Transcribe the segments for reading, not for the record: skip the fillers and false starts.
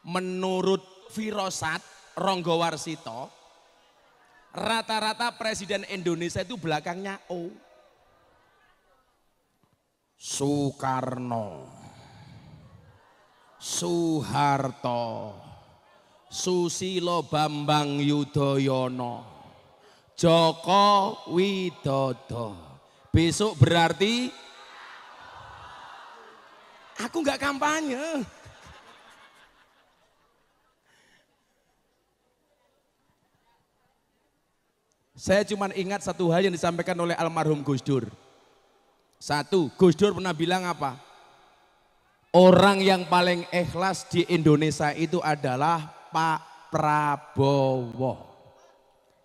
menurut firosat Ronggo Warsito, rata-rata presiden Indonesia itu belakangnya O. Soekarno, Soeharto, Susilo Bambang Yudhoyono, Joko Widodo. Besok berarti aku nggak kampanye. Saya cuma ingat satu hal yang disampaikan oleh almarhum Gus Dur. Satu, Gus Dur pernah bilang apa? Orang yang paling ikhlas di Indonesia itu adalah Pak Prabowo.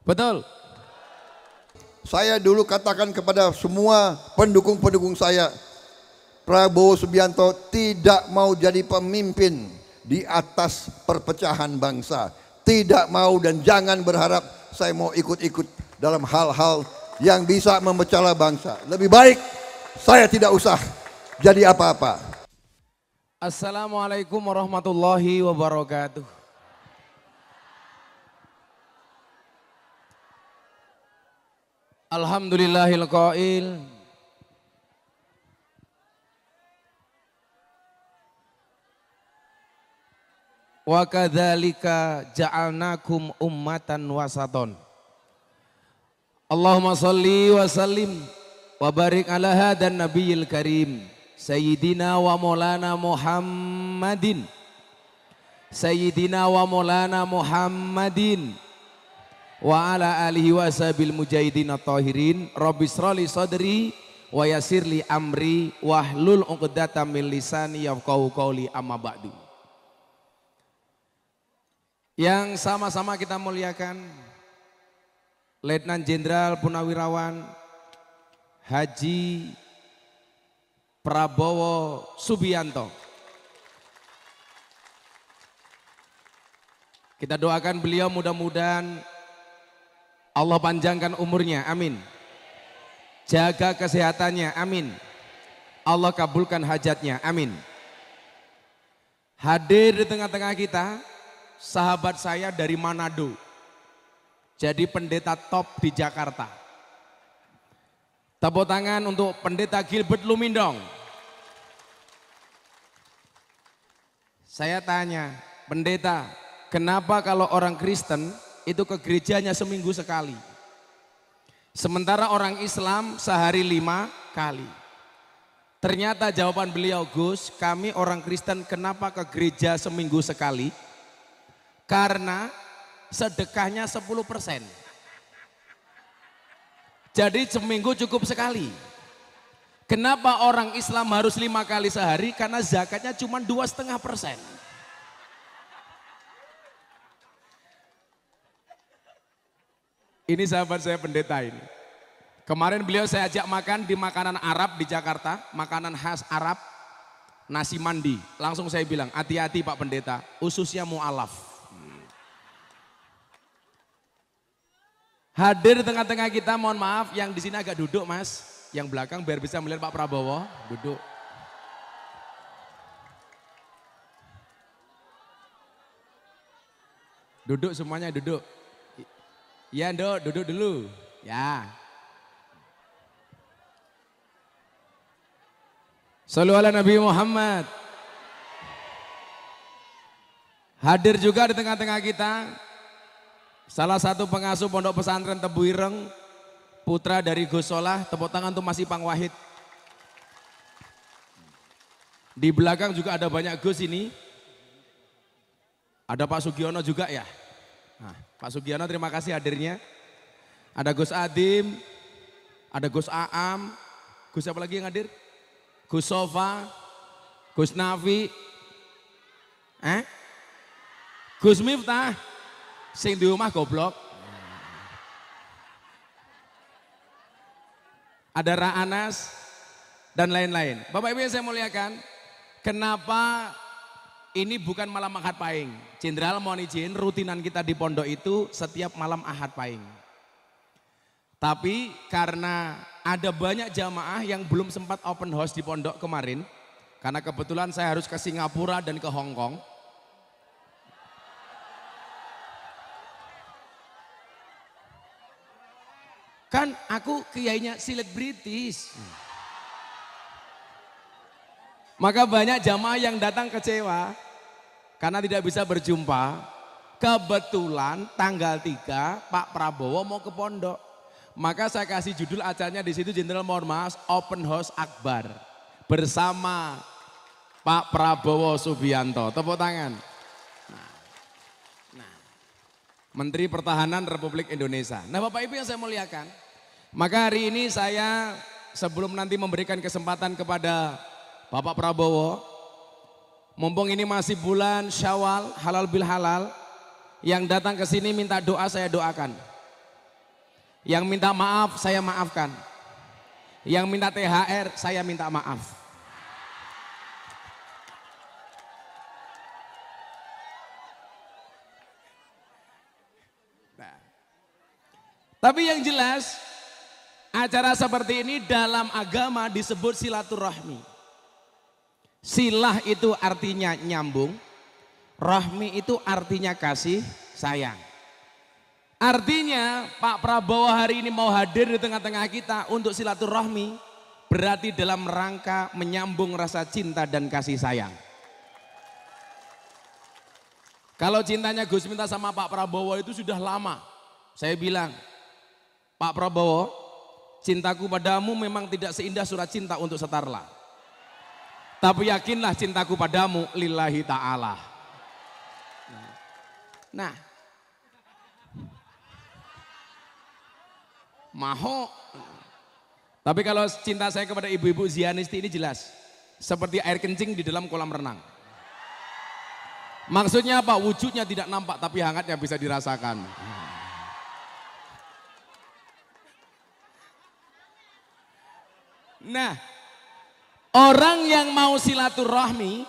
Betul? Saya dulu katakan kepada semua pendukung-pendukung saya, Prabowo Subianto tidak mau jadi pemimpin di atas perpecahan bangsa. Tidak mau dan jangan berharap saya mau ikut-ikut dalam hal-hal yang bisa memecah bangsa. Lebih baik saya tidak usah jadi apa-apa. Assalamualaikum warahmatullahi wabarakatuh. Alhamdulillahil qail. Wa kadzalika ja'alnakum ummatan wasaton. Allahumma shalli wa sallim wa barik ala hadan nabiyil karim Sayyidina wa maulana Muhammadin Sayyidina wa maulana Muhammadin wa ala alihi wa sahabil mujahidin at-tahirin Rabbi shrali sadri wa yassirli amri wahlul 'uqdatam min lisani yafqahu qawli amma ba'du. Yang sama-sama kita muliakan Letnan Jenderal Purnawirawan Haji Prabowo Subianto. Kita doakan beliau mudah-mudahan Allah panjangkan umurnya, amin. Jaga kesehatannya, amin. Allah kabulkan hajatnya, amin. Hadir di tengah-tengah kita sahabat saya dari Manado, jadi pendeta top di Jakarta. Tepuk tangan untuk pendeta Gilbert Lumindong. Saya tanya, pendeta, kenapa kalau orang Kristen itu ke gerejanya seminggu sekali? Sementara orang Islam sehari 5 kali. Ternyata jawaban beliau, Gus, kami orang Kristen kenapa ke gereja seminggu sekali? Karena sedekahnya 10%. Jadi seminggu cukup sekali. Kenapa orang Islam harus 5 kali sehari? Karena zakatnya cuma 2,5%. Ini sahabat saya pendeta ini. Kemarin beliau saya ajak makan di makanan Arab di Jakarta, makanan khas Arab, nasi mandi. Langsung saya bilang, hati-hati Pak Pendeta, ususnya mu'alaf. Hadir di tengah-tengah kita, mohon maaf yang di sini agak duduk Mas, yang belakang biar bisa melihat Pak Prabowo, duduk. Duduk semuanya, duduk. Ya Ndok, duduk dulu. Ya. Shallu ala Nabi Muhammad. Hadir juga di tengah-tengah kita salah satu pengasuh Pondok Pesantren Tebu Ireng, putra dari Gus Solah. Tepuk tangan untuk Mas Ipang Wahid. Di belakang juga ada banyak Gus ini. Ada Pak Sugiono juga ya. Nah, Pak Sugiono terima kasih hadirnya. Ada Gus Adim, ada Gus Aam, Gus siapa lagi yang hadir? Gus Sofa, Gus Nafi, Gus Miftah, sing di rumah goblok. Ada Ra'anas dan lain-lain. Bapak Ibu yang saya muliakan, kenapa ini bukan malam Ahad Pahing? Jenderal mohon izin, rutinan kita di pondok itu setiap malam Ahad Pahing. Tapi karena ada banyak jamaah yang belum sempat open house di pondok kemarin, karena kebetulan saya harus ke Singapura dan ke Hong Kong. aku kiainya selebritis. Maka banyak jamaah yang datang kecewa karena tidak bisa berjumpa. Kebetulan tanggal 3 Pak Prabowo mau ke pondok. Maka saya kasih judul acaranya di situ, Jenderal mohon maaf, Open House Akbar bersama Pak Prabowo Subianto. Tepuk tangan. Nah, Menteri Pertahanan Republik Indonesia. Nah Bapak Ibu yang saya muliakan, maka hari ini saya sebelum nanti memberikan kesempatan kepada Bapak Prabowo, mumpung ini masih bulan Syawal, halal bil halal, yang datang ke sini minta doa saya doakan. Yang minta maaf saya maafkan. Yang minta THR saya minta maaf. Nah, tapi yang jelas acara seperti ini dalam agama disebut silaturahmi. Silah itu artinya nyambung, rahmi itu artinya kasih sayang. Artinya Pak Prabowo hari ini mau hadir di tengah-tengah kita untuk silaturahmi, berarti dalam rangka menyambung rasa cinta dan kasih sayang. Kalau cintanya Gus Miftah sama Pak Prabowo itu sudah lama. Saya bilang, Pak Prabowo, cintaku padamu memang tidak seindah surat cinta untuk Setarla. Tapi yakinlah cintaku padamu lillahi ta'ala. Nah, maho. Tapi kalau cinta saya kepada ibu-ibu Zianisti ini jelas. Seperti air kencing di dalam kolam renang. Maksudnya apa? Wujudnya tidak nampak tapi hangatnya bisa dirasakan. Nah, orang yang mau silaturahmi,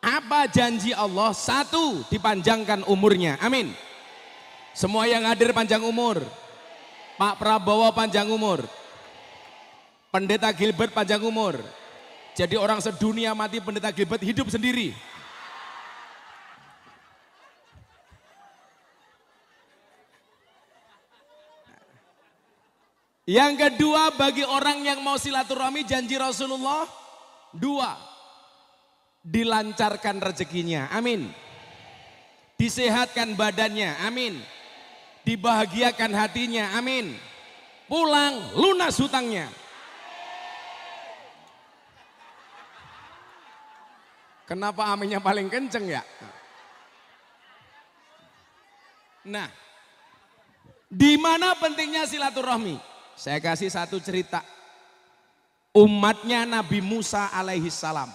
apa janji Allah? Satu, dipanjangkan umurnya. Amin. Semua yang hadir panjang umur. Pak Prabowo panjang umur. Pendeta Gilbert panjang umur. Jadi orang sedunia mati Pendeta Gilbert hidup sendiri. Yang kedua, bagi orang yang mau silaturahmi janji Rasulullah, dua, dilancarkan rezekinya, amin. Disehatkan badannya, amin. Dibahagiakan hatinya, amin. Pulang lunas hutangnya. Kenapa aminnya paling kenceng ya? Nah, di mana pentingnya silaturahmi? Saya kasih satu cerita. Umatnya Nabi Musa alaihi salam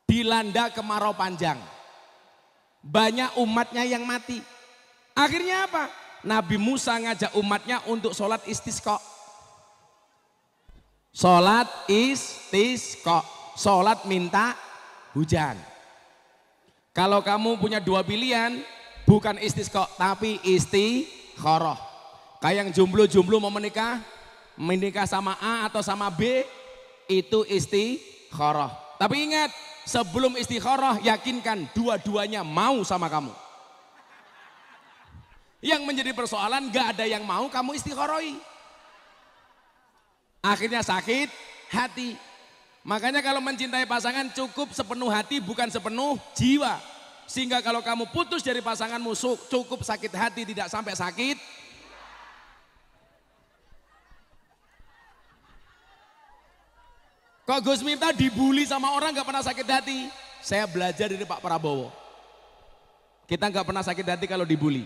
dilanda kemarau panjang. Banyak umatnya yang mati. Akhirnya apa? Nabi Musa ngajak umatnya untuk sholat istisqa. Sholat istisqa. Sholat minta hujan. Kalau kamu punya dua pilihan, bukan istisqa tapi istikharah. Kayak yang jomblo-jomblo mau menikah sama A atau sama B, itu istikharah. Tapi ingat, sebelum istikharah yakinkan dua-duanya mau sama kamu. Yang menjadi persoalan gak ada yang mau kamu istikharahi. Akhirnya sakit hati. Makanya kalau mencintai pasangan cukup sepenuh hati bukan sepenuh jiwa. Sehingga kalau kamu putus dari pasanganmu cukup sakit hati tidak sampai sakit. Kok Gus Miftah dibully sama orang gak pernah sakit hati? Saya belajar dari Pak Prabowo. Kita gak pernah sakit hati kalau dibully.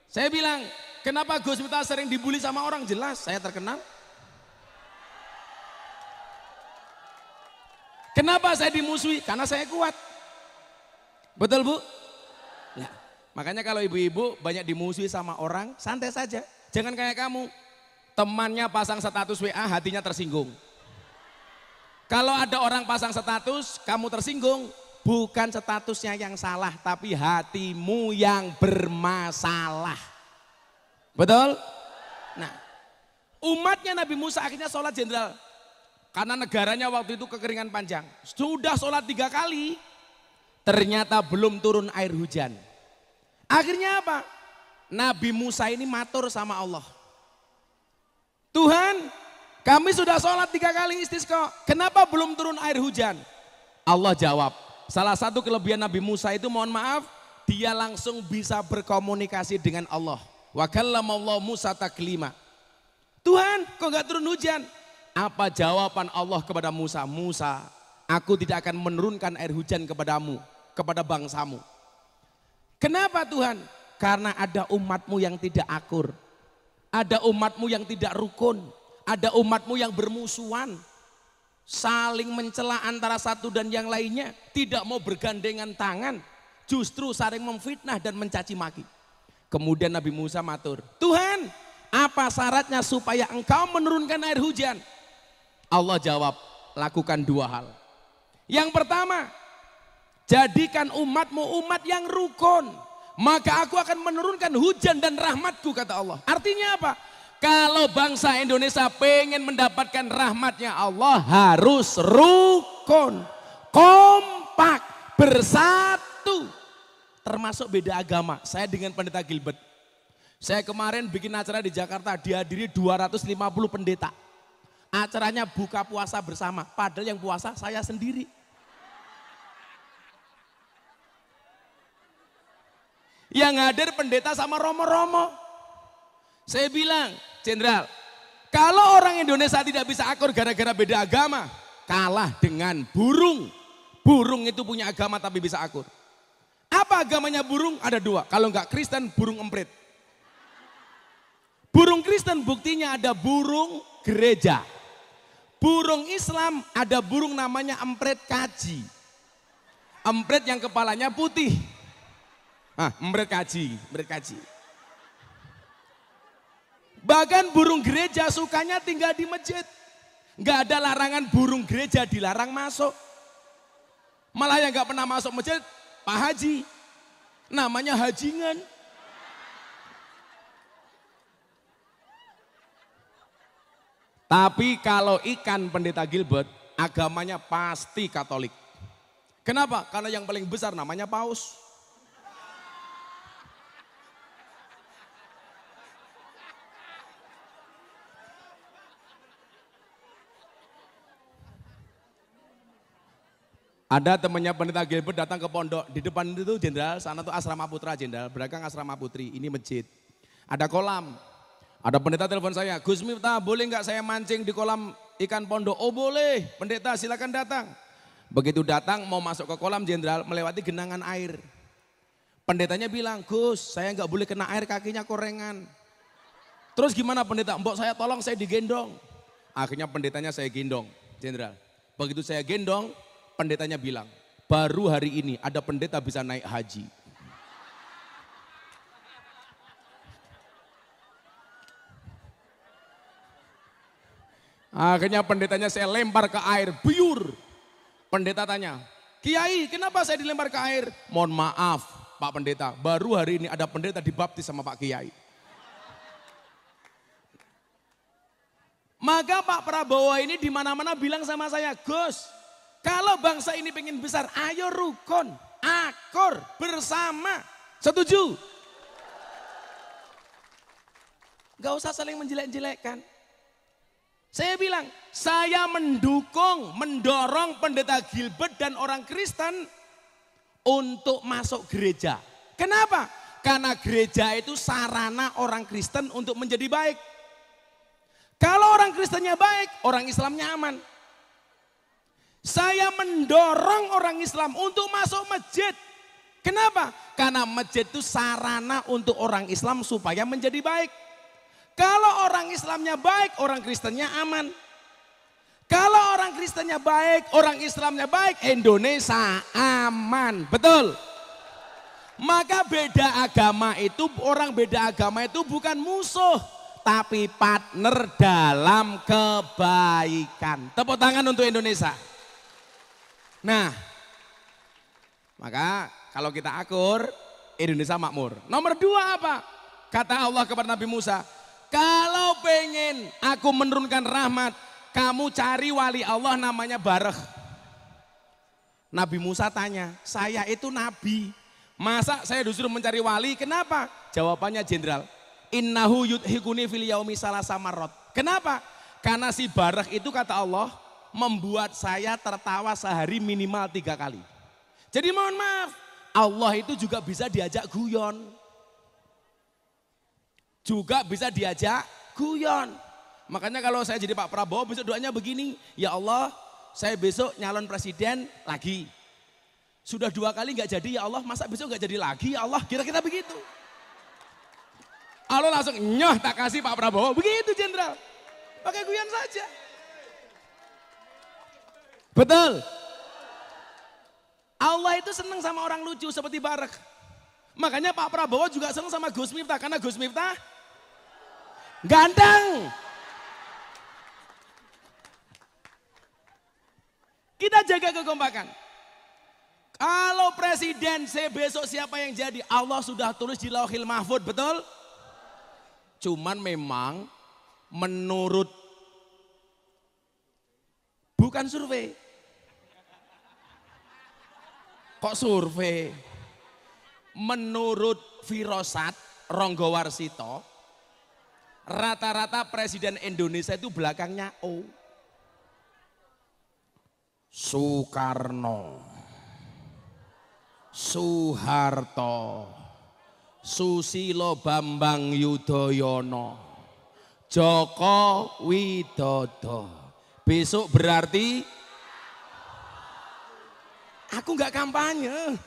Saya bilang, kenapa Gus Miftah sering dibully sama orang? Jelas, saya terkenal. Kenapa saya dimusuhi? Karena saya kuat. Betul Bu? Nah, makanya kalau ibu-ibu banyak dimusuhi sama orang, santai saja. Jangan kayak kamu, temannya pasang status WA, hatinya tersinggung. Kalau ada orang pasang status, kamu tersinggung, bukan statusnya yang salah, tapi hatimu yang bermasalah. Betul? Nah, umatnya Nabi Musa akhirnya sholat jenderal. Karena negaranya waktu itu kekeringan panjang. Sudah sholat 3 kali, ternyata belum turun air hujan. Akhirnya apa? Nabi Musa ini matur sama Allah. Tuhan, kami sudah sholat 3 kali istisqa, kenapa belum turun air hujan? Allah jawab, salah satu kelebihan Nabi Musa itu mohon maaf, dia langsung bisa berkomunikasi dengan Allah. Wa kallamallahu Musa taklima. Tuhan, kok gak turun hujan? Apa jawaban Allah kepada Musa? Musa, aku tidak akan menurunkan air hujan kepadamu, kepada bangsamu. Kenapa Tuhan? Karena ada umatmu yang tidak akur. Ada umatmu yang tidak rukun. Ada umatmu yang bermusuhan. Saling mencela antara satu dan yang lainnya. Tidak mau bergandengan tangan. Justru saling memfitnah dan mencaci maki. Kemudian Nabi Musa matur, Tuhan, apa syaratnya supaya engkau menurunkan air hujan? Allah jawab, lakukan 2 hal. Yang pertama, jadikan umatmu umat yang rukun. Maka aku akan menurunkan hujan dan rahmatku, kata Allah. Artinya apa? Kalau bangsa Indonesia pengen mendapatkan rahmatnya Allah, harus rukun, kompak, bersatu. Termasuk beda agama. Saya dengan Pendeta Gilbert. Saya kemarin bikin acara di Jakarta, dihadiri 250 pendeta. Acaranya buka puasa bersama, padahal yang puasa saya sendiri. Yang hadir pendeta sama romo-romo. Saya bilang, Jenderal, kalau orang Indonesia tidak bisa akur gara-gara beda agama, kalah dengan burung. Burung itu punya agama tapi bisa akur. Apa agamanya burung? Ada 2, kalau enggak Kristen, burung emprit. Burung Kristen buktinya ada burung gereja. Burung Islam ada burung namanya emprit kaji. Emprit yang kepalanya putih. Emprit kaji. Bahkan burung gereja sukanya tinggal di masjid. Enggak ada larangan burung gereja dilarang masuk. Malah yang enggak pernah masuk masjid, Pak Haji. Namanya hajingan. Tapi kalau ikan Pendeta Gilbert, agamanya pasti Katolik. Kenapa? Karena yang paling besar namanya Paus. Ada temannya Pendeta Gilbert datang ke pondok, di depan itu Jenderal, sana tuh asrama putra Jenderal, belakang asrama putri, ini masjid. Ada kolam, ada pendeta telepon saya, Gus Miftah boleh nggak saya mancing di kolam ikan pondok? Oh boleh, pendeta silakan datang. Begitu datang mau masuk ke kolam Jenderal, melewati genangan air. Pendetanya bilang, Gus saya nggak boleh kena air, kakinya korengan. Terus gimana pendeta? Mbok saya tolong, saya digendong. Akhirnya pendetanya saya gendong Jenderal. Begitu saya gendong, pendetanya bilang, baru hari ini ada pendeta bisa naik haji. Akhirnya pendetanya saya lempar ke air, buyur. Pendeta tanya, Kiai kenapa saya dilempar ke air? Mohon maaf Pak Pendeta, baru hari ini ada pendeta dibaptis sama Pak Kiai. Maka Pak Prabowo ini di mana-mana bilang sama saya, Gus, kalau bangsa ini pengen besar, ayo rukun, akur, bersama. Setuju? Gak usah saling menjelek-jelekkan. Saya bilang, saya mendukung, mendorong Pendeta Gilbert dan orang Kristen untuk masuk gereja. Kenapa? Karena gereja itu sarana orang Kristen untuk menjadi baik. Kalau orang Kristennya baik, orang Islamnya aman. Saya mendorong orang Islam untuk masuk masjid. Kenapa? Karena masjid itu sarana untuk orang Islam supaya menjadi baik. Kalau orang Islamnya baik, orang Kristennya aman. Kalau orang Kristennya baik, orang Islamnya baik, Indonesia aman. Betul? Maka beda agama itu, orang beda agama itu bukan musuh, tapi partner dalam kebaikan. Tepuk tangan untuk Indonesia. Nah, maka kalau kita akur, Indonesia makmur. Nomor 2 apa? Kata Allah kepada Nabi Musa, kalau pengen aku menurunkan rahmat, kamu cari wali Allah namanya Bareh. Nabi Musa tanya, saya itu nabi, masa saya disuruh mencari wali? Kenapa? Jawabannya Jenderal, innahu yudhikuni fil yaumi salasa marot. Kenapa? Karena si Barak itu kata Allah membuat saya tertawa sehari minimal 3 kali. Jadi mohon maaf, Allah itu juga bisa diajak guyon. Juga bisa diajak guyon. Makanya kalau saya jadi Pak Prabowo besok doanya begini, ya Allah saya besok nyalon presiden lagi. Sudah 2 kali nggak jadi, ya Allah masa besok nggak jadi lagi ya Allah, kira-kira begitu. Allah langsung nyoh tak kasih Pak Prabowo, begitu jenderal. Pakai guyon saja. Betul. Allah itu senang sama orang lucu seperti Barak. Makanya Pak Prabowo juga senang sama Gus Miftah, karena Gus Miftah ganteng. Kita jaga kekompakan. Kalau presiden besok siapa yang jadi, Allah sudah tulis di Lauhil Mahfud, betul? Cuman memang menurut bukan survei. Kok survei? Menurut Firosat Ronggowarsito, rata-rata presiden Indonesia itu belakangnya O. Soekarno, Soeharto, Susilo Bambang Yudhoyono, Joko Widodo. Besok berarti aku nggak kampanye.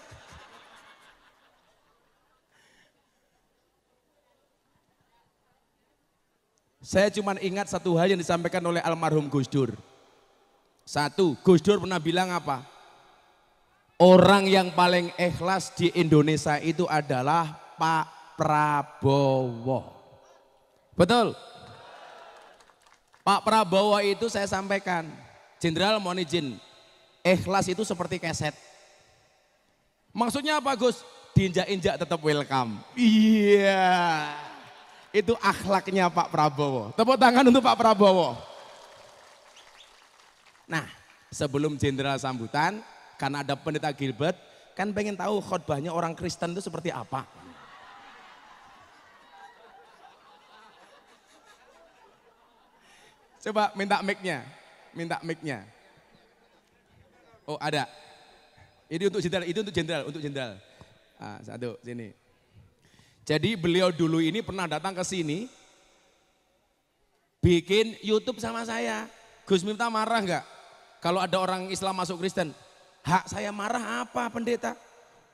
Saya cuma ingat satu hal yang disampaikan oleh almarhum Gus Dur. Satu, Gus Dur pernah bilang apa? Orang yang paling ikhlas di Indonesia itu adalah Pak Prabowo. Betul? Pak Prabowo itu saya sampaikan, Jenderal mohon izin, ikhlas itu seperti keset. Maksudnya apa Gus? Diinjak-injak tetap welcome. Iya, itu akhlaknya Pak Prabowo. Tepuk tangan untuk Pak Prabowo. Nah, sebelum jenderal sambutan, karena ada pendeta Gilbert, kan pengen tahu khotbahnya orang Kristen itu seperti apa. Coba minta mic-nya. Oh ada. Ini untuk jenderal, Nah, satu, sini. Jadi beliau dulu ini pernah datang ke sini, bikin YouTube sama saya. Gus Miftah marah enggak? Kalau ada orang Islam masuk Kristen, hak saya marah apa pendeta?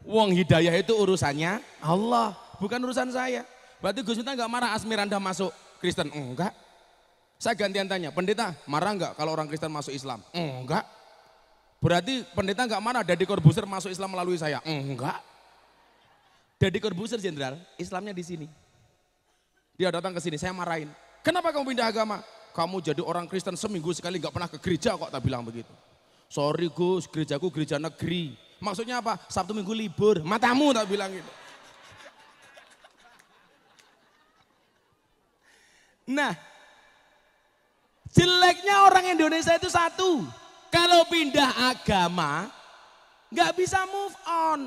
Wong hidayah itu urusannya Allah, bukan urusan saya. Berarti Gus Miftah enggak marah Asmiranda masuk Kristen? Enggak. Saya gantian tanya, pendeta marah enggak kalau orang Kristen masuk Islam? Enggak. Berarti pendeta enggak marah Deddy Corbuzier masuk Islam melalui saya? Enggak. Deddy Corbuzier jenderal, Islamnya di sini. Dia datang ke sini, saya marahin. Kenapa kamu pindah agama? Kamu jadi orang Kristen seminggu sekali nggak pernah ke gereja kok, tak bilang begitu. Sorry Gus, gerejaku gereja negeri. Maksudnya apa? Sabtu Minggu libur, matamu tak bilang gitu. Nah, jeleknya orang Indonesia itu satu, kalau pindah agama nggak bisa move on.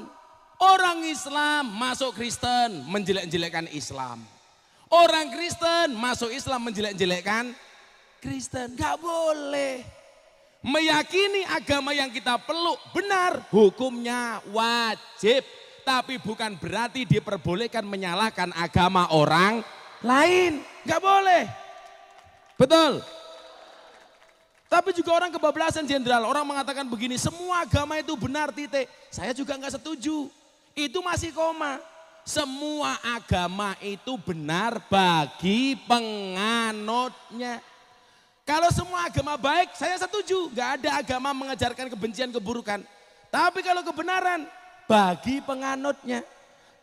Orang Islam masuk Kristen menjelek-jelekkan Islam. Orang Kristen masuk Islam menjelek-jelekkan Kristen, nggak boleh. Meyakini agama yang kita peluk benar, hukumnya wajib. Tapi bukan berarti diperbolehkan menyalahkan agama orang lain, nggak boleh. Betul. Tapi juga orang kebablasan jenderal, orang mengatakan begini, semua agama itu benar titik. Saya juga nggak setuju, itu masih koma. Semua agama itu benar bagi penganutnya. Kalau semua agama baik, saya setuju. Gak ada agama mengajarkan kebencian, keburukan. Tapi kalau kebenaran, bagi penganutnya.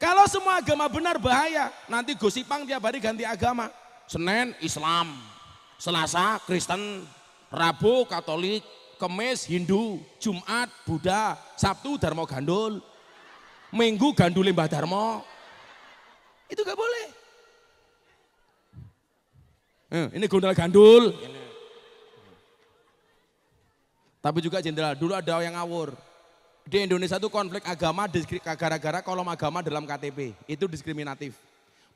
Kalau semua agama benar bahaya, nanti gosipang tiap hari ganti agama. Senin Islam, Selasa Kristen, Rabu Katolik, Kemis Hindu, Jumat Buddha, Sabtu Darmo Gandul, Minggu Gandul Mbah Darmo. Itu gak boleh. Ini gondal gandul. Tapi juga jenderal, dulu ada yang ngawur. Di Indonesia itu konflik agama gara-gara kolom agama dalam KTP. Itu diskriminatif.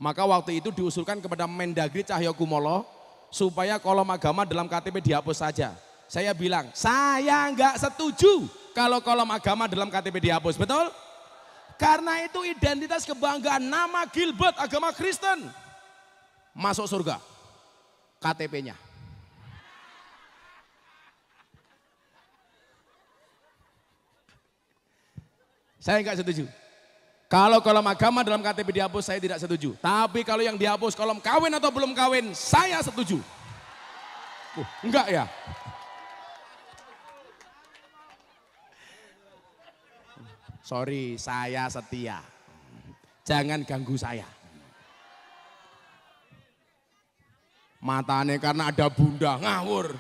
Maka waktu itu diusulkan kepada Mendagri Cahyokumolo supaya kolom agama dalam KTP dihapus saja. Saya bilang, saya nggak setuju kalau kolom agama dalam KTP dihapus, betul? Karena itu identitas kebanggaan, nama Gilbert agama Kristen. Masuk surga, KTP-nya. Saya nggak setuju. Kalau kolom agama dalam KTP dihapus, saya tidak setuju. Tapi kalau yang dihapus kolom kawin atau belum kawin, saya setuju. Enggak ya? Sorry, saya setia. Jangan ganggu saya. Matanya karena ada bunda, ngawur.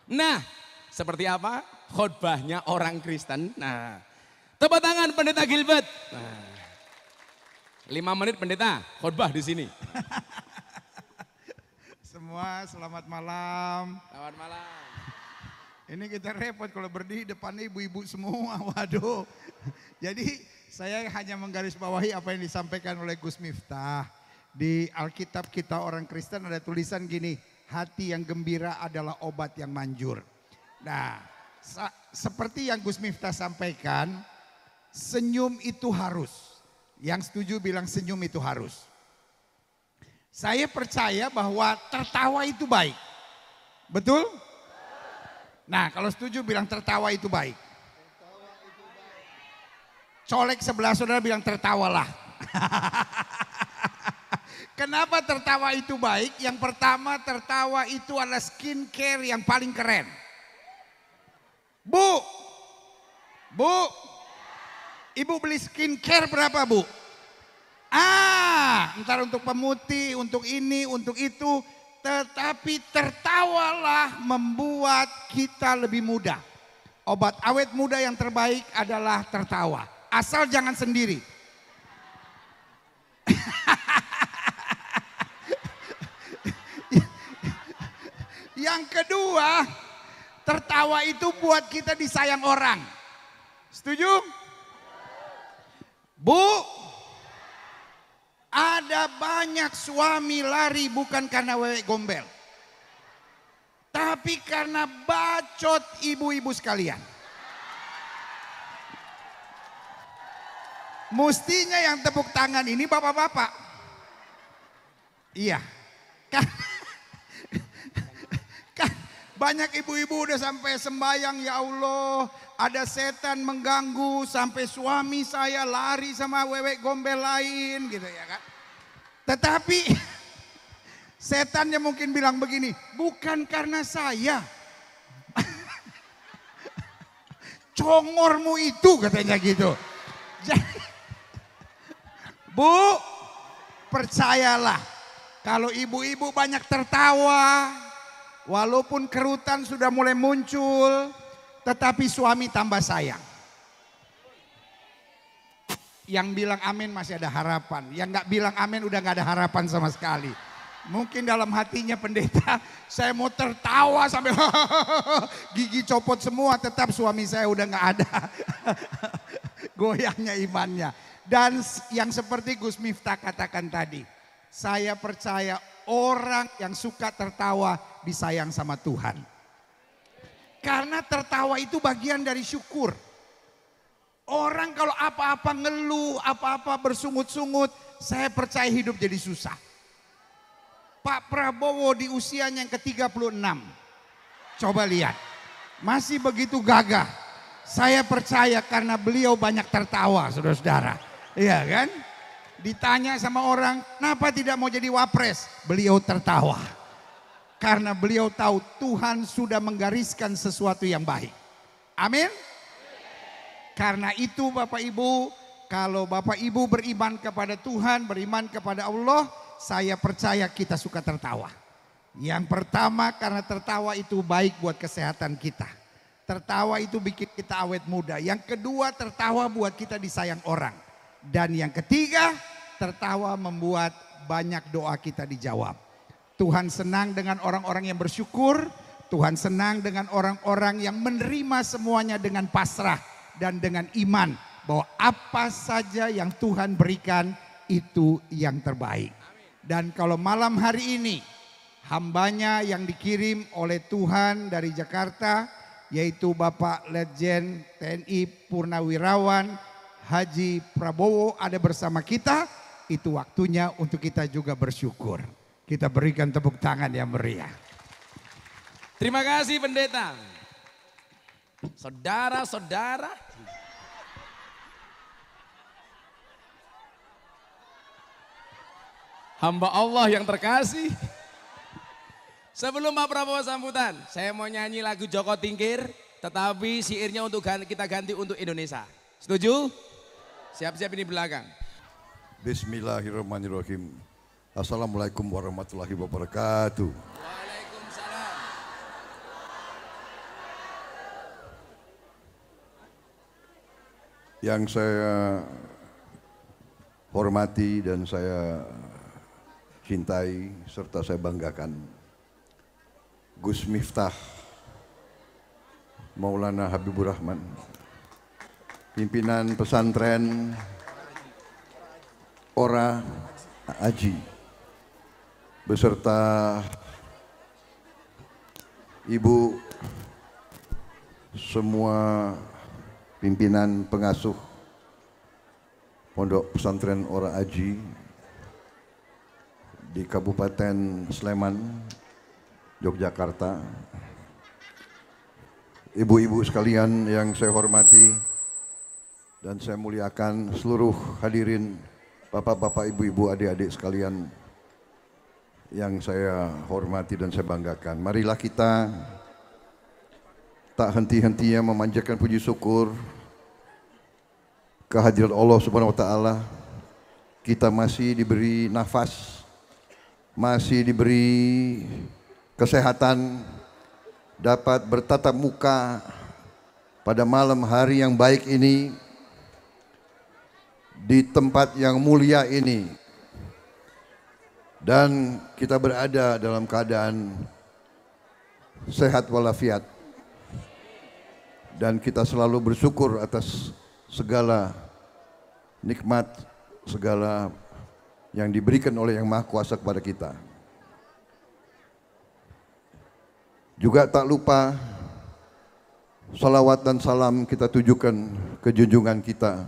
Nah, seperti apa khotbahnya orang Kristen? Nah, tepuk tangan Pendeta Gilbert. Nah, 5 menit pendeta khotbah di sini. Semua selamat malam. Selamat malam. Ini kita repot kalau berdiri depannya ibu-ibu semua, waduh. Jadi saya hanya menggarisbawahi apa yang disampaikan oleh Gus Miftah. Di Alkitab kita orang Kristen ada tulisan gini, hati yang gembira adalah obat yang manjur. Nah, seperti yang Gus Miftah sampaikan, senyum itu harus. Yang setuju bilang senyum itu harus. Saya percaya bahwa tertawa itu baik. Betul? Nah, kalau setuju bilang tertawa itu baik. Colek sebelah saudara bilang tertawalah. Kenapa tertawa itu baik? Yang pertama, tertawa itu adalah skincare yang paling keren. Bu, ibu beli skincare berapa bu? Ntar untuk pemutih, untuk ini, untuk itu. Tetapi tertawalah membuat kita lebih muda. Obat awet muda yang terbaik adalah tertawa. Asal jangan sendiri. Yang kedua, tertawa itu buat kita disayang orang. Setuju? Bu, ada banyak suami lari bukan karena wewe gombel. Tapi karena bacot ibu-ibu sekalian. Mestinya yang tepuk tangan ini bapak-bapak. Iya. Kan banyak ibu-ibu udah sampai sembayang, ya Allah, ada setan mengganggu sampai suami saya lari sama wewe gombel lain gitu ya kan. Tetapi setannya mungkin bilang begini, bukan karena saya. Congormu itu katanya gitu. Jadi, Bu, percayalah kalau ibu-ibu banyak tertawa, walaupun kerutan sudah mulai muncul, tetapi suami tambah sayang. Yang bilang amin masih ada harapan. Yang nggak bilang amin udah nggak ada harapan sama sekali. Mungkin dalam hatinya pendeta, saya mau tertawa sampai gigi copot semua, tetap suami saya udah nggak ada. Goyahnya imannya. Dan yang seperti Gus Miftah katakan tadi, saya percaya orang yang suka tertawa disayang sama Tuhan. Karena tertawa itu bagian dari syukur. Orang kalau apa-apa ngeluh, apa-apa bersungut-sungut, saya percaya hidup jadi susah. Pak Prabowo di usianya yang ke-36, coba lihat, masih begitu gagah. Saya percaya karena beliau banyak tertawa, saudara-saudara. Iya kan? Ditanya sama orang, kenapa tidak mau jadi wapres? Beliau tertawa. Karena beliau tahu Tuhan sudah menggariskan sesuatu yang baik. Amin. Karena itu Bapak Ibu, kalau Bapak Ibu beriman kepada Tuhan, beriman kepada Allah, saya percaya kita suka tertawa. Yang pertama karena tertawa itu baik buat kesehatan kita. Tertawa itu bikin kita awet muda. Yang kedua tertawa buat kita disayang orang. Dan yang ketiga tertawa membuat banyak doa kita dijawab. Tuhan senang dengan orang-orang yang bersyukur. Tuhan senang dengan orang-orang yang menerima semuanya dengan pasrah dan dengan iman bahwa apa saja yang Tuhan berikan itu yang terbaik. Dan kalau malam hari ini hambanya yang dikirim oleh Tuhan dari Jakarta, yaitu Bapak Letjen TNI Purnawirawan Haji Prabowo ada bersama kita. Itu waktunya untuk kita juga bersyukur. Kita berikan tepuk tangan yang meriah. Terima kasih pendeta. Saudara-saudara, hamba Allah yang terkasih. Sebelum Pak Prabowo sambutan, saya mau nyanyi lagu Joko Tingkir, tetapi syairnya kita ganti untuk Indonesia. Setuju? Siap-siap ini belakang. Bismillahirrahmanirrahim. Assalamualaikum warahmatullahi wabarakatuh. Waalaikumsalam. Yang saya hormati dan saya cintai serta saya banggakan, Gus Miftah Maulana Habibur Rahman, pimpinan pesantren Ora Aji, beserta ibu semua pimpinan pengasuh Pondok Pesantren Ora Aji di Kabupaten Sleman, Yogyakarta. Ibu-ibu sekalian yang saya hormati dan saya muliakan, seluruh hadirin, bapak-bapak, ibu-ibu, adik-adik sekalian yang saya hormati dan saya banggakan. Marilah kita tak henti-hentinya memanjatkan puji syukur kehadirat Allah Subhanahu wa taala. Kita masih diberi nafas, masih diberi kesehatan, dapat bertatap muka pada malam hari yang baik ini, di tempat yang mulia ini, dan kita berada dalam keadaan sehat walafiat, dan kita selalu bersyukur atas segala nikmat, segala yang diberikan oleh Yang Maha Kuasa kepada kita. Juga tak lupa salawat dan salam kita tujukan ke junjungan kita,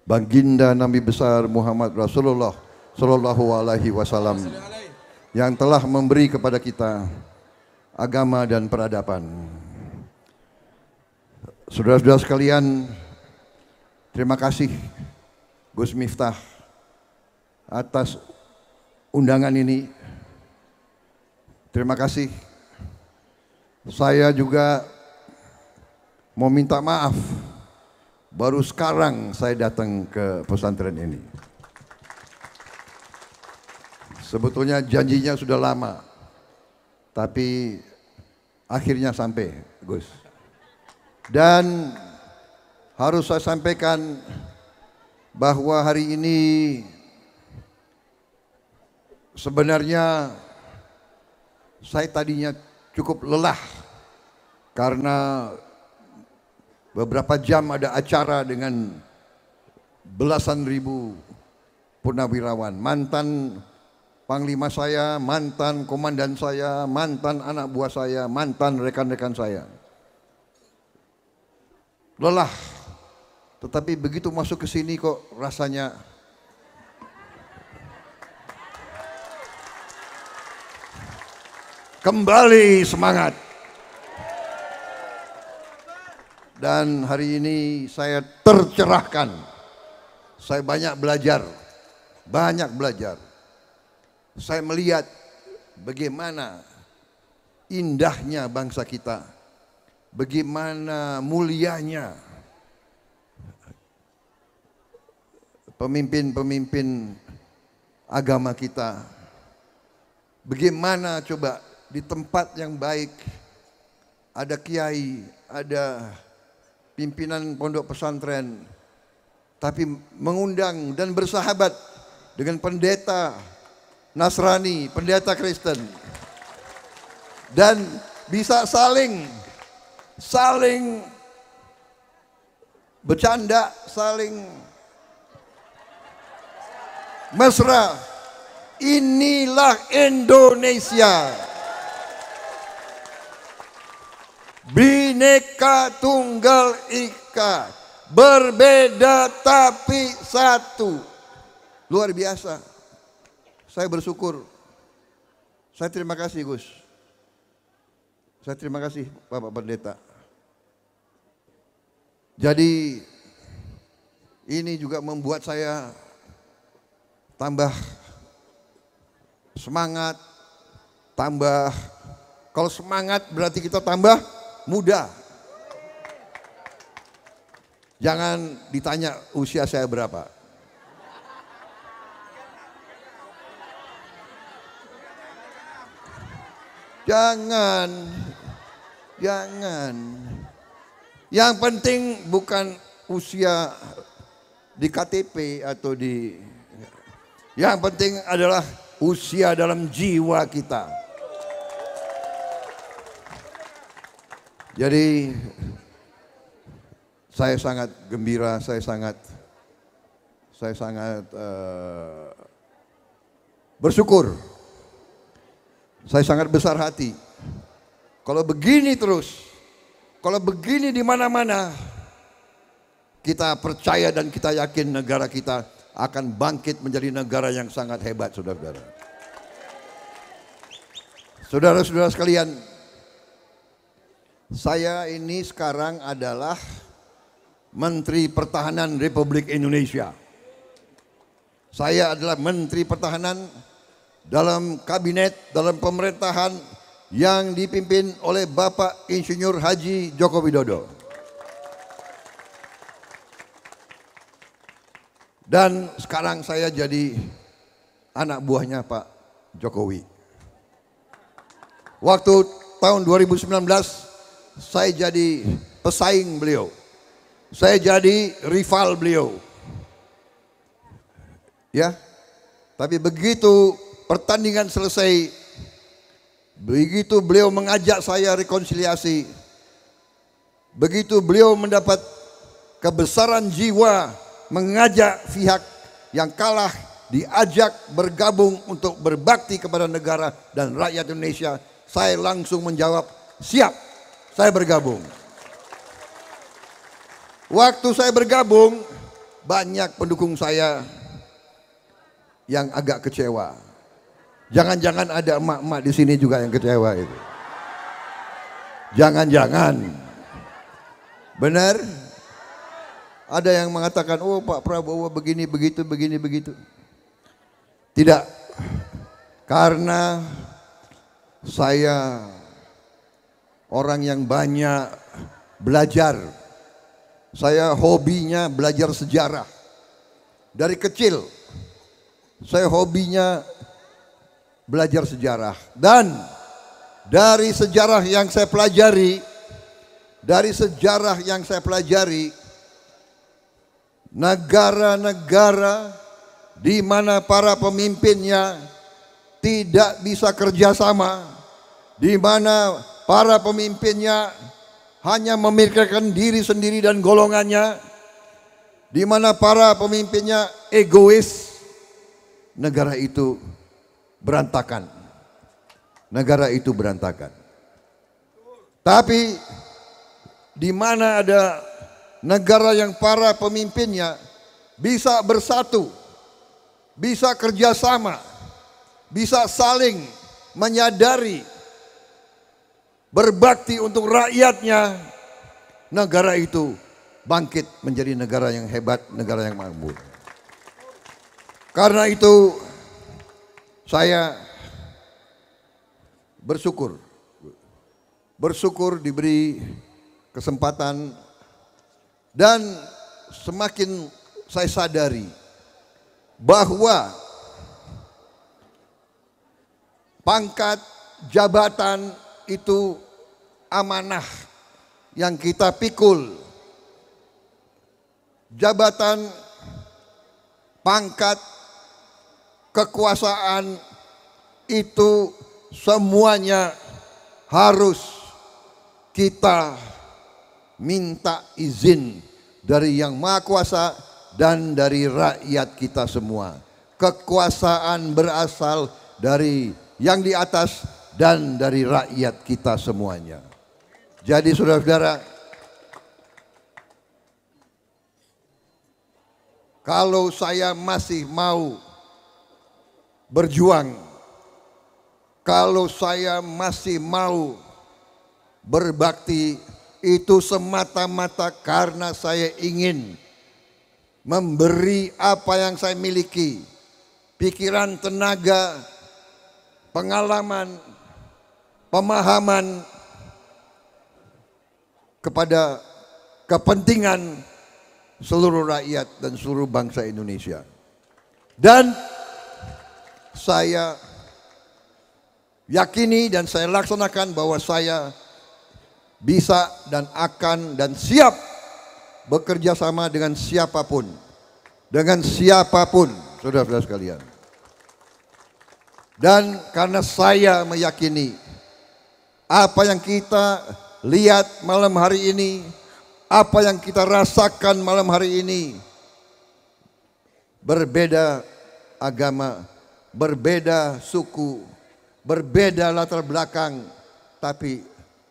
Baginda Nabi besar Muhammad Rasulullah Sallallahu Alaihi Wasallam, yang telah memberi kepada kita agama dan peradaban. Saudara-saudara sekalian, terima kasih Gus Miftah atas undangan ini. Terima kasih. Saya juga mau minta maaf, baru sekarang saya datang ke pesantren ini. Sebetulnya janjinya sudah lama, tapi akhirnya sampai, Gus. Dan harus saya sampaikan bahwa hari ini sebenarnya saya tadinya cukup lelah karena beberapa jam ada acara dengan belasan ribu purnawirawan, mantan panglima saya, mantan komandan saya, mantan anak buah saya, mantan rekan-rekan saya. Lelah, tetapi begitu masuk ke sini kok rasanya kembali semangat. Dan hari ini saya tercerahkan. Saya banyak belajar. Saya melihat bagaimana indahnya bangsa kita, bagaimana mulianya pemimpin-pemimpin agama kita, bagaimana coba di tempat yang baik ada kiai, ada pimpinan pondok pesantren, tapi mengundang dan bersahabat dengan pendeta Nasrani, pendeta Kristen, dan bisa saling bercanda, saling mesra, Inilah Indonesia. Bhinneka Tunggal Ika. Berbeda tapi satu. Luar biasa. Saya bersyukur. Saya terima kasih Gus. Saya terima kasih Bapak Pendeta. Jadi ini juga membuat saya tambah semangat, kalau semangat berarti kita tambah muda. Jangan ditanya usia saya berapa. Jangan. Yang penting bukan usia di KTP atau di... Yang penting adalah usia dalam jiwa kita. Jadi saya sangat gembira, saya sangat bersyukur. Saya sangat besar hati. Kalau begini terus, kalau begini di mana-mana, kita percaya dan kita yakin negara kita akan bangkit menjadi negara yang sangat hebat, saudara-saudara. Saudara-saudara sekalian, saya ini sekarang adalah Menteri Pertahanan Republik Indonesia. Saya adalah Menteri Pertahanan dalam kabinet, dalam pemerintahan yang dipimpin oleh Bapak Insinyur Haji Joko Widodo. Dan sekarang saya jadi anak buahnya Pak Jokowi. Waktu tahun 2019 saya jadi pesaing beliau. Saya jadi rival beliau. Ya. Tapi begitu pertandingan selesai, begitu beliau mengajak saya rekonsiliasi, begitu beliau mendapat kebesaran jiwa mengajak pihak yang kalah diajak bergabung untuk berbakti kepada negara dan rakyat Indonesia, saya langsung menjawab, siap, saya bergabung. Waktu saya bergabung, banyak pendukung saya yang agak kecewa. Jangan-jangan ada emak-emak di sini juga yang kecewa itu. Jangan-jangan. Benar? Ada yang mengatakan, oh Pak Prabowo begini, begitu, begini, begitu. Tidak. Karena saya orang yang banyak belajar. Saya hobinya belajar sejarah. Dari kecil saya hobinya belajar sejarah. Dan dari sejarah yang saya pelajari, negara-negara di mana para pemimpinnya tidak bisa kerjasama, di mana para pemimpinnya hanya memikirkan diri sendiri dan golongannya, di mana para pemimpinnya egois, negara itu berantakan. Negara itu berantakan. Tapi di mana ada negara yang para pemimpinnya bisa bersatu, bisa kerjasama, bisa saling menyadari, berbakti untuk rakyatnya, negara itu bangkit menjadi negara yang hebat, negara yang makmur. Karena itu saya bersyukur diberi kesempatan, dan semakin saya sadari bahwa pangkat jabatan itu amanah yang kita pikul. Jabatan, pangkat, kekuasaan itu semuanya harus kita minta izin dari Yang Maha Kuasa dan dari rakyat kita semua. kekuasaan berasal dari yang di atas dan dari rakyat kita semuanya. Jadi saudara-saudara, kalau saya masih mau berjuang, kalau saya masih mau berbakti, itu semata-mata karena saya ingin memberi apa yang saya miliki, pikiran, tenaga, pengalaman, pemahaman kepada kepentingan seluruh rakyat dan seluruh bangsa Indonesia. Dan saya yakini dan saya laksanakan bahwa saya bisa dan akan dan siap bekerja sama dengan siapapun. Dengan siapapun, saudara-saudara sekalian. Dan karena saya meyakini apa yang kita lihat malam hari ini, apa yang kita rasakan malam hari ini, berbeda agama, berbeda suku, berbeda latar belakang, tapi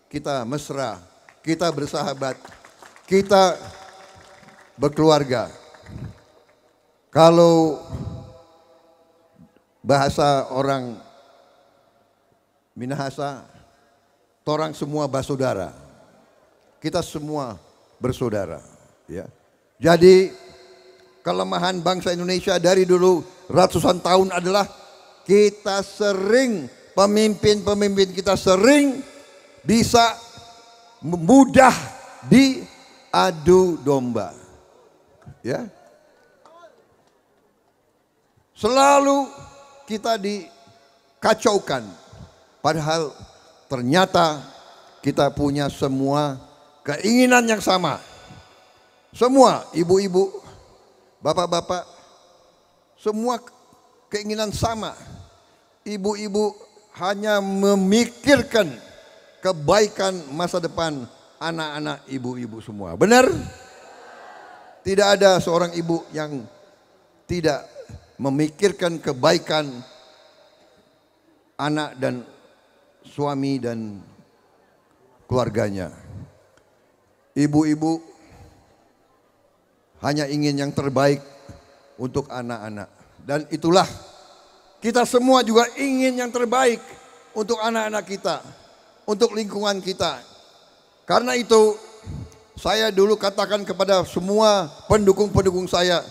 kita mesra, kita bersahabat, kita berkeluarga. Kalau bahasa orang Minahasa, torang semua bersaudara. Kita semua bersaudara, ya. Jadi kelemahan bangsa Indonesia dari dulu ratusan tahun adalah kita sering, pemimpin-pemimpin kita sering bisa mudah diadu domba, ya. Selalu kita dikacaukan, padahal ternyata kita punya semua keinginan yang sama. Semua ibu-ibu, bapak-bapak, semua keinginan sama. Ibu-ibu hanya memikirkan kebaikan masa depan anak-anak ibu-ibu semua. Benar? Tidak ada seorang ibu yang tidak memikirkan kebaikan anak dan suami dan keluarganya. Ibu-ibu hanya ingin yang terbaik untuk anak-anak. Dan itulah kita semua juga ingin yang terbaik untuk anak-anak kita, untuk lingkungan kita. Karena itu saya dulu katakan kepada semua pendukung-pendukung saya,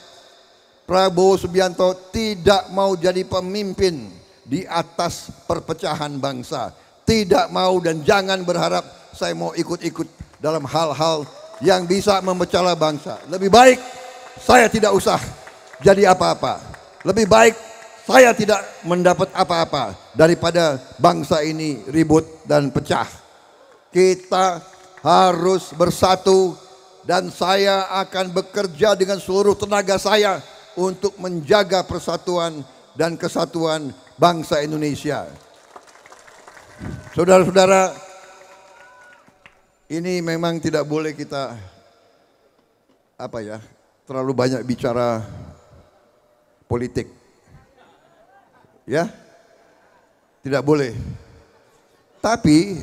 Prabowo Subianto tidak mau jadi pemimpin di atas perpecahan bangsa. Tidak mau dan jangan berharap saya mau ikut-ikut dalam hal-hal yang bisa memecah bangsa. Lebih baik saya tidak usah jadi apa-apa. Lebih baik saya tidak mendapat apa-apa daripada bangsa ini ribut dan pecah. Kita harus bersatu dan saya akan bekerja dengan seluruh tenaga saya untuk menjaga persatuan dan kesatuan bangsa Indonesia. Saudara-saudara, ini memang tidak boleh kita terlalu banyak bicara politik. Ya. Tidak boleh. Tapi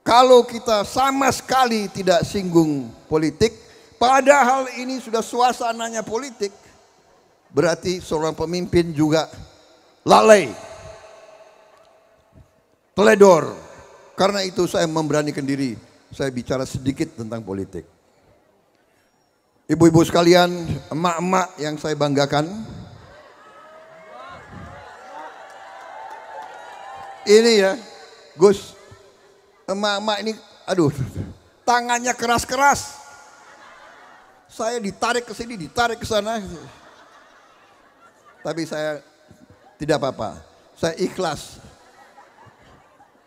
kalau kita sama sekali tidak singgung politik, padahal ini sudah suasananya politik, berarti seorang pemimpin juga lalai, teledor. Karena itu saya memberanikan diri, saya bicara sedikit tentang politik. Ibu-ibu sekalian, emak-emak yang saya banggakan, ini ya, Gus, emak-emak ini, aduh, tangannya keras-keras. Saya ditarik ke sini, ditarik ke sana. Tapi saya tidak apa-apa, saya ikhlas.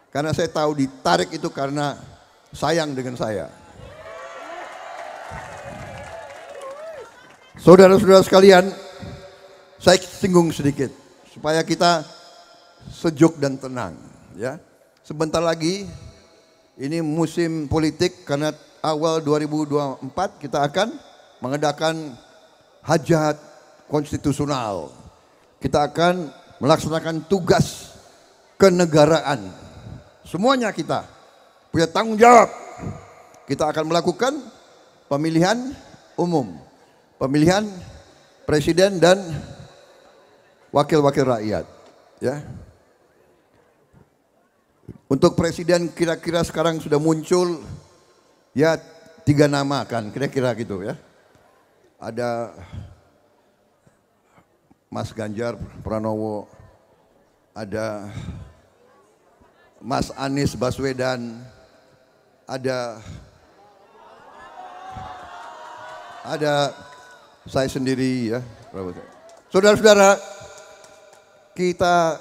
Karena saya tahu ditarik itu karena sayang dengan saya. Saudara-saudara sekalian, saya singgung sedikit supaya kita sejuk dan tenang, ya. Sebentar lagi ini musim politik karena awal 2024 kita akan mengadakan hajat, konstitusional. Kita akan melaksanakan tugas kenegaraan. Semuanya kita punya tanggung jawab. Kita akan melakukan pemilihan umum, pemilihan presiden dan wakil-wakil rakyat. Ya. Untuk presiden kira-kira sekarang sudah muncul ya 3 nama kan, kira-kira gitu ya. Ada Mas Ganjar Pranowo, ada Mas Anies Baswedan, ada saya sendiri ya. Saudara-saudara, kita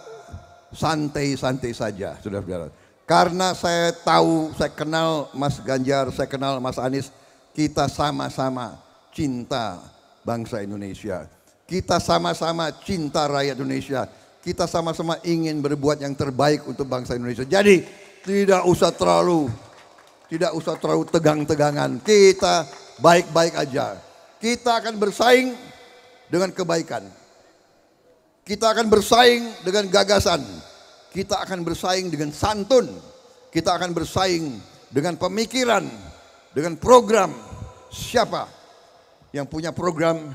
santai-santai saja, saudara-saudara. Karena saya tahu, saya kenal Mas Ganjar, saya kenal Mas Anies, kita sama-sama cinta bangsa Indonesia. Kita sama-sama cinta rakyat Indonesia. Kita sama-sama ingin berbuat yang terbaik untuk bangsa Indonesia. Jadi tidak usah terlalu tegang-tegangan. Kita baik-baik aja. Kita akan bersaing dengan kebaikan. Kita akan bersaing dengan gagasan. Kita akan bersaing dengan santun. Kita akan bersaing dengan pemikiran, dengan program. Siapa yang punya program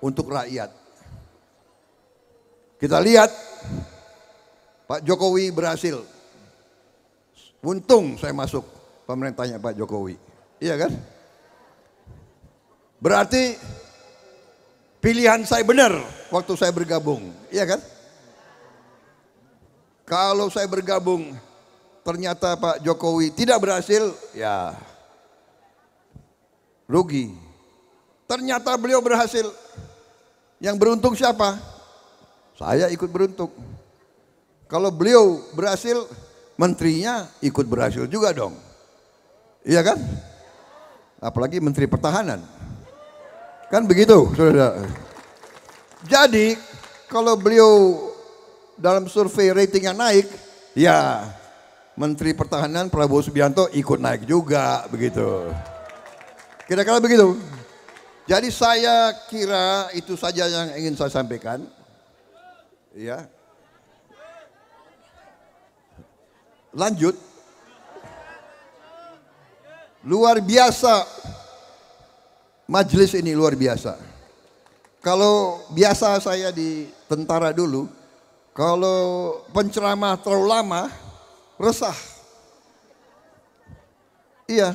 untuk rakyat? Kita lihat Pak Jokowi berhasil. Untung saya masuk pemerintahnya Pak Jokowi. Iya kan? Berarti pilihan saya benar waktu saya bergabung. Iya kan? Kalau saya bergabung ternyata Pak Jokowi tidak berhasil, ya rugi. Ternyata beliau berhasil. Yang beruntung siapa? Saya ikut beruntung. Kalau beliau berhasil, menterinya ikut berhasil juga dong. Iya kan? Apalagi Menteri Pertahanan. Kan begitu, saudara. Jadi, kalau beliau dalam survei ratingnya naik, ya Menteri Pertahanan Prabowo Subianto ikut naik juga, begitu. Kira-kira begitu. Jadi saya kira itu saja yang ingin saya sampaikan. Ya. Lanjut. Luar biasa. Majelis ini luar biasa. Kalau biasa saya di tentara dulu, kalau penceramah terlalu lama, resah. Iya.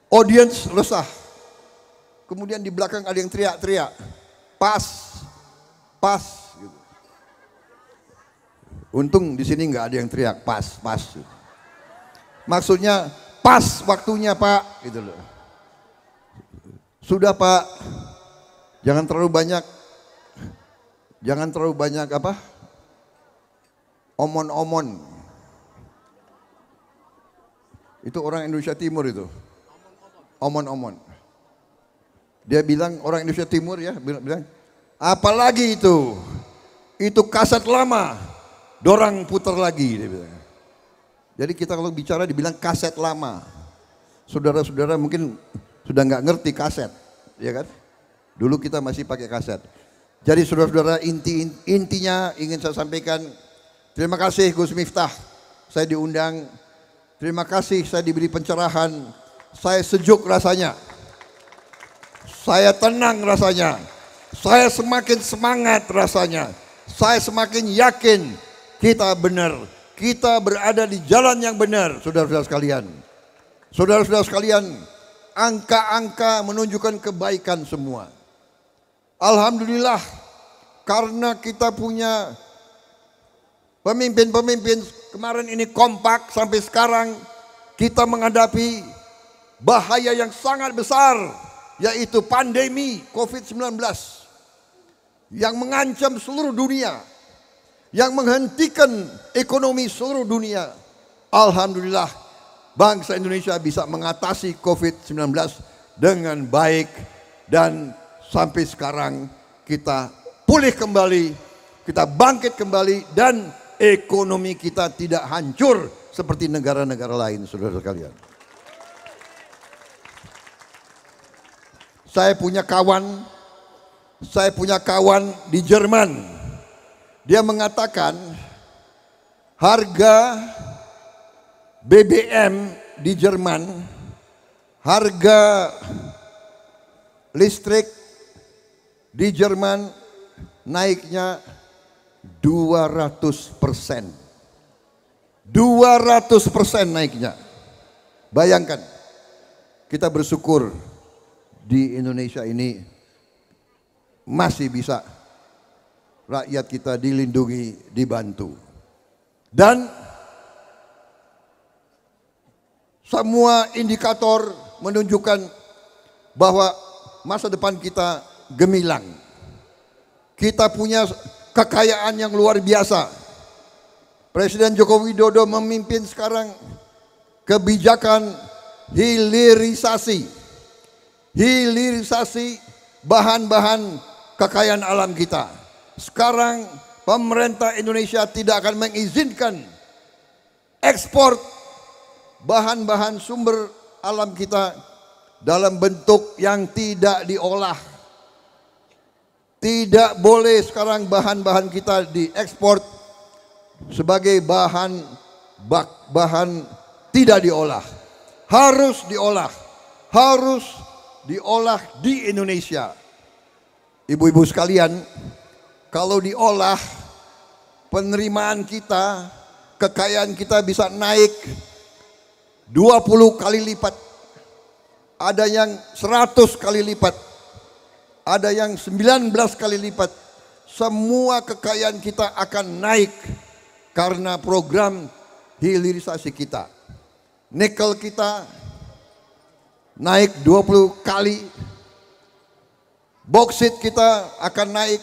Audience resah. Kemudian di belakang ada yang teriak-teriak. Pas. Gitu. Untung di sini nggak ada yang teriak pas. Maksudnya pas waktunya Pak, gitu loh. Sudah Pak, jangan terlalu banyak apa? Omon-omon. Itu orang Indonesia Timur itu. Omon-omon. Dia bilang orang Indonesia Timur ya, bilang apalagi itu kaset lama, dorang putar lagi, dia bilang. Jadi kita kalau bicara dibilang kaset lama. Saudara-saudara mungkin sudah nggak ngerti kaset, ya kan? Dulu kita masih pakai kaset. Jadi saudara-saudara, intinya ingin saya sampaikan, terima kasih Gus Miftah, saya diundang. Terima kasih saya diberi pencerahan, saya sejuk rasanya. Saya tenang rasanya. Saya semakin semangat rasanya. Saya semakin yakin kita benar. Kita berada di jalan yang benar, saudara-saudara sekalian. Saudara-saudara sekalian, angka-angka menunjukkan kebaikan semua. Alhamdulillah, karena kita punya pemimpin-pemimpin kemarin ini kompak sampai sekarang kita menghadapi bahaya yang sangat besar, yaitu pandemi COVID-19 yang mengancam seluruh dunia, yang menghentikan ekonomi seluruh dunia. Alhamdulillah, bangsa Indonesia bisa mengatasi COVID-19 dengan baik dan sampai sekarang kita pulih kembali, kita bangkit kembali dan ekonomi kita tidak hancur seperti negara-negara lain, saudara sekalian. Saya punya kawan Saya punya kawan di Jerman. Dia mengatakan harga BBM di Jerman, harga listrik di Jerman naiknya 200%. 200% naiknya. Bayangkan, kita bersyukur di Indonesia ini masih bisa rakyat kita dilindungi, dibantu. Dan semua indikator menunjukkan bahwa masa depan kita gemilang. Kita punya kekayaan yang luar biasa. Presiden Joko Widodo memimpin sekarang kebijakan hilirisasi. Hilirisasi bahan-bahan kekayaan alam kita. Sekarang pemerintah Indonesia tidak akan mengizinkan ekspor bahan-bahan sumber alam kita dalam bentuk yang tidak diolah. Tidak boleh sekarang bahan-bahan kita diekspor sebagai bahan tidak diolah. Harus diolah. Harus diolah di Indonesia. Ibu-ibu sekalian, kalau diolah, penerimaan kita, kekayaan kita bisa naik 20 kali lipat. Ada yang 100 kali lipat. Ada yang 19 kali lipat. Semua kekayaan kita akan naik karena program hilirisasi kita. Nikel kita naik 20 kali. Boksit kita akan naik.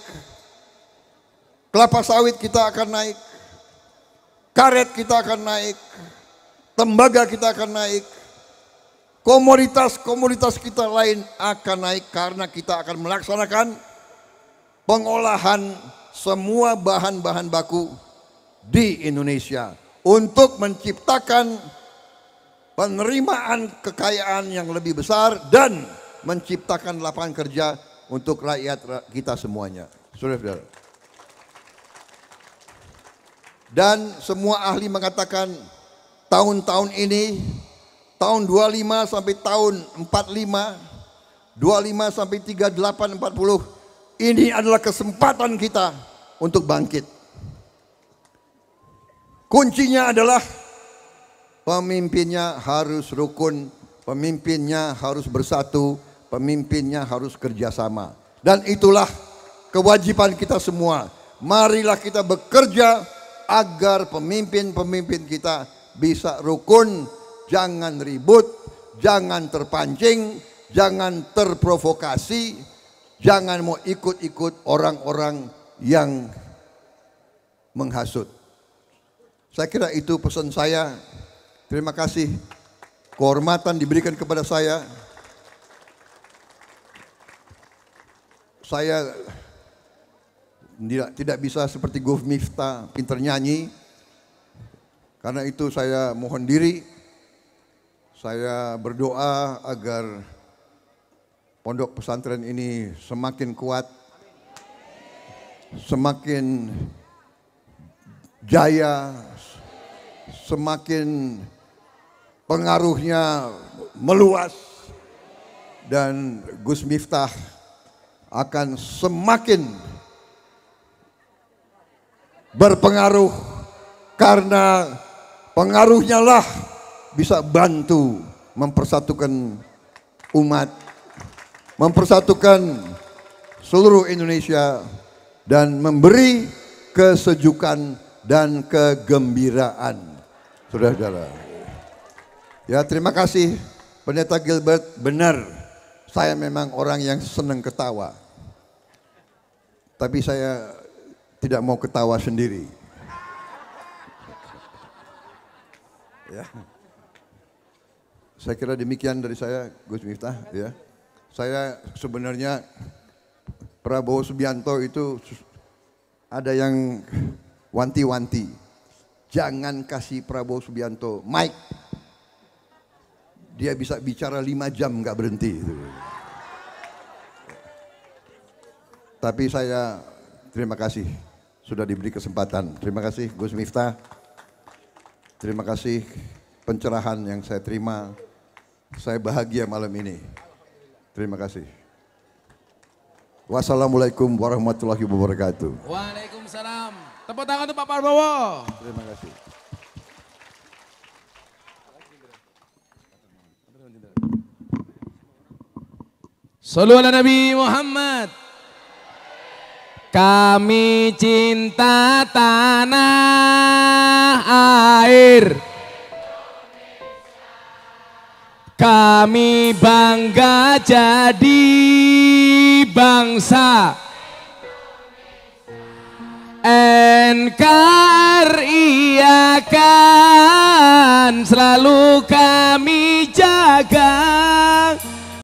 Kelapa sawit kita akan naik. Karet kita akan naik. Tembaga kita akan naik. Komoditas-komoditas kita lain akan naik karena kita akan melaksanakan pengolahan semua bahan-bahan baku di Indonesia untuk menciptakan penerimaan kekayaan yang lebih besar dan menciptakan lapangan kerja untuk rakyat kita semuanya. Saudara-saudara. Dan semua ahli mengatakan tahun-tahun ini, tahun 25 sampai tahun 45, 25 sampai 38, 40, ini adalah kesempatan kita untuk bangkit. Kuncinya adalah pemimpinnya harus rukun, pemimpinnya harus bersatu, pemimpinnya harus kerjasama. Dan itulah kewajiban kita semua. Marilah kita bekerja agar pemimpin-pemimpin kita bisa rukun, jangan ribut, jangan terpancing, jangan terprovokasi, jangan mau ikut-ikut orang-orang yang menghasut. Saya kira itu pesan saya. Terima kasih. Kehormatan diberikan kepada saya. Saya tidak bisa seperti Gus Miftah pinter nyanyi. Karena itu saya mohon diri. Saya berdoa agar pondok pesantren ini semakin kuat, semakin jaya, semakin pengaruhnya meluas, dan Gus Miftah akan semakin berpengaruh karena pengaruhnya lah bisa bantu mempersatukan umat, mempersatukan seluruh Indonesia dan memberi kesejukan dan kegembiraan. Saudara-saudara. Ya, terima kasih Pendeta Gilbert. Benar, saya memang orang yang senang ketawa. Tapi saya tidak mau ketawa sendiri. Ya. Saya kira demikian dari saya, Gus Miftah. Ya. Saya sebenarnya Prabowo Subianto itu ada yang wanti-wanti. Jangan kasih Prabowo Subianto mic. Dia bisa bicara 5 jam nggak berhenti. Tapi saya terima kasih sudah diberi kesempatan. Terima kasih Gus Miftah. Terima kasih pencerahan yang saya terima. Saya bahagia malam ini. Terima kasih. Wassalamualaikum warahmatullahi wabarakatuh. Waalaikumsalam. Tepuk tangan untuk Pak Prabowo. Terima kasih. Sallu ala Nabi Muhammad. Kami cinta tanah air. Kami bangga jadi bangsa. NKRI akan selalu kami jaga.